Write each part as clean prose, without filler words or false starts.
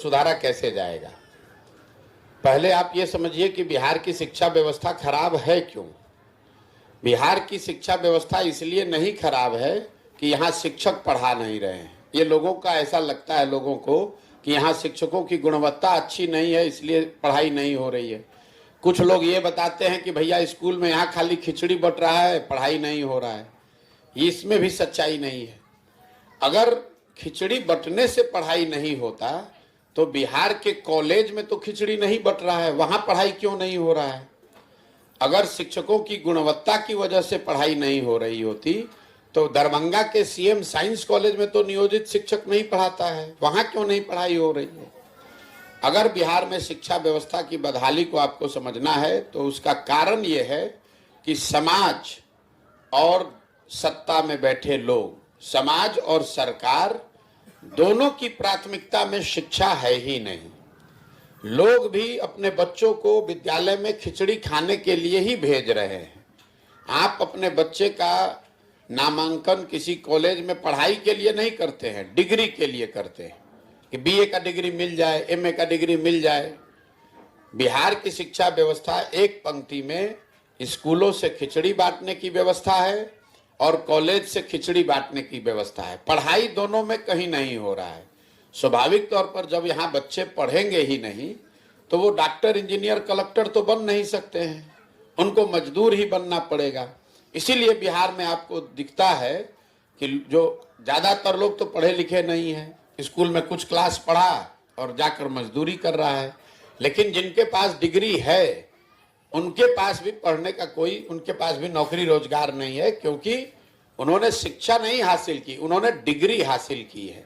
सुधारा कैसे जाएगा। पहले आप ये समझिए कि बिहार की शिक्षा व्यवस्था खराब है क्यों। बिहार की शिक्षा व्यवस्था इसलिए नहीं खराब है कि यहाँ शिक्षक पढ़ा नहीं रहे हैं। ये लोगों का ऐसा लगता है लोगों को कि यहाँ शिक्षकों की गुणवत्ता अच्छी नहीं है इसलिए पढ़ाई नहीं हो रही है। कुछ लोग ये बताते हैं कि भैया स्कूल में यहाँ खाली खिचड़ी बट रहा है, पढ़ाई नहीं हो रहा है। इसमें भी सच्चाई नहीं है। अगर खिचड़ी बंटने से पढ़ाई नहीं होता तो बिहार के कॉलेज में तो खिचड़ी नहीं बट रहा है, वहां पढ़ाई क्यों नहीं हो रहा है। अगर शिक्षकों की गुणवत्ता की वजह से पढ़ाई नहीं हो रही होती तो दरभंगा के सीएम साइंस कॉलेज में तो नियोजित शिक्षक नहीं पढ़ाता है, वहां क्यों नहीं पढ़ाई हो रही है। अगर बिहार में शिक्षा व्यवस्था की बदहाली को आपको समझना है तो उसका कारण यह है कि समाज और सत्ता में बैठे लोग, समाज और सरकार दोनों की प्राथमिकता में शिक्षा है ही नहीं। लोग भी अपने बच्चों को विद्यालय में खिचड़ी खाने के लिए ही भेज रहे हैं। आप अपने बच्चे का नामांकन किसी कॉलेज में पढ़ाई के लिए नहीं करते हैं, डिग्री के लिए करते हैं कि बीए का डिग्री मिल जाए, एमए का डिग्री मिल जाए। बिहार की शिक्षा व्यवस्था एक पंक्ति में स्कूलों से खिचड़ी बांटने की व्यवस्था है और कॉलेज से खिचड़ी बांटने की व्यवस्था है। पढ़ाई दोनों में कहीं नहीं हो रहा है। स्वाभाविक तौर पर जब यहाँ बच्चे पढ़ेंगे ही नहीं तो वो डॉक्टर, इंजीनियर, कलेक्टर तो बन नहीं सकते हैं, उनको मजदूर ही बनना पड़ेगा। इसीलिए बिहार में आपको दिखता है कि जो ज़्यादातर लोग तो पढ़े लिखे नहीं हैं, स्कूल में कुछ क्लास पढ़ा और जाकर मजदूरी कर रहा है। लेकिन जिनके पास डिग्री है उनके पास भी पढ़ने का कोई, उनके पास भी नौकरी रोजगार नहीं है, क्योंकि उन्होंने शिक्षा नहीं हासिल की, उन्होंने डिग्री हासिल की है।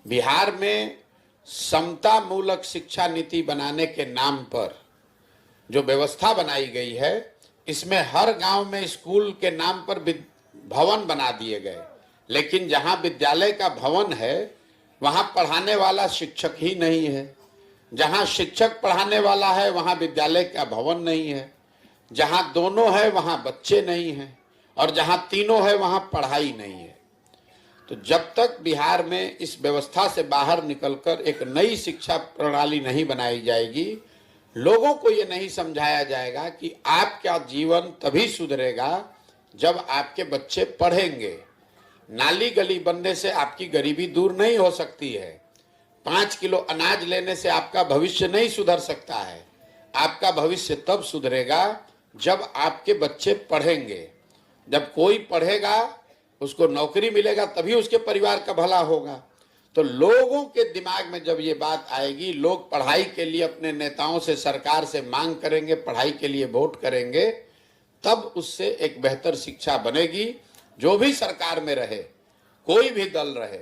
बिहार में समता मूलक शिक्षा नीति बनाने के नाम पर जो व्यवस्था बनाई गई है, इसमें हर गांव में स्कूल के नाम पर भवन बना दिए गए, लेकिन जहां विद्यालय का भवन है वहां पढ़ाने वाला शिक्षक ही नहीं है। जहां शिक्षक पढ़ाने वाला है वहां विद्यालय का भवन नहीं है। जहां दोनों है वहां बच्चे नहीं हैं और जहां तीनों है वहां पढ़ाई नहीं है। तो जब तक बिहार में इस व्यवस्था से बाहर निकलकर एक नई शिक्षा प्रणाली नहीं बनाई जाएगी, लोगों को ये नहीं समझाया जाएगा कि आपका जीवन तभी सुधरेगा जब आपके बच्चे पढ़ेंगे। नाली गली बनने से आपकी गरीबी दूर नहीं हो सकती है। 5 किलो अनाज लेने से आपका भविष्य नहीं सुधर सकता है। आपका भविष्य तब सुधरेगा जब आपके बच्चे पढ़ेंगे। जब कोई पढ़ेगा, उसको नौकरी मिलेगा, तभी उसके परिवार का भला होगा। तो लोगों के दिमाग में जब ये बात आएगी, लोग पढ़ाई के लिए अपने नेताओं से, सरकार से मांग करेंगे, पढ़ाई के लिए वोट करेंगे, तब उससे एक बेहतर शिक्षा बनेगी। जो भी सरकार में रहे, कोई भी दल रहे,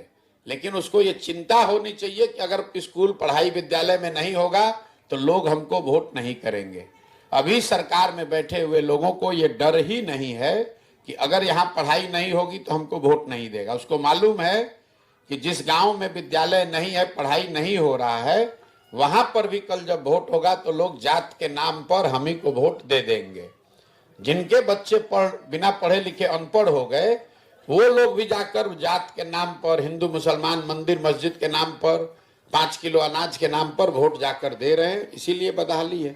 लेकिन उसको ये चिंता होनी चाहिए कि अगर स्कूल, पढ़ाई विद्यालय में नहीं होगा तो लोग हमको वोट नहीं करेंगे। अभी सरकार में बैठे हुए लोगों को ये डर ही नहीं है कि अगर यहाँ पढ़ाई नहीं होगी तो हमको वोट नहीं देगा। उसको मालूम है कि जिस गांव में विद्यालय नहीं है, पढ़ाई नहीं हो रहा है, वहां पर भी कल जब वोट होगा तो लोग जात के नाम पर हम ही को वोट दे देंगे। जिनके बच्चे बिना पढ़े लिखे अनपढ़ हो गए, वो लोग भी जाकर जात के नाम पर, हिंदू मुसलमान, मंदिर मस्जिद के नाम पर, 5 किलो अनाज के नाम पर वोट जाकर दे रहे हैं। इसीलिए बदहाली है।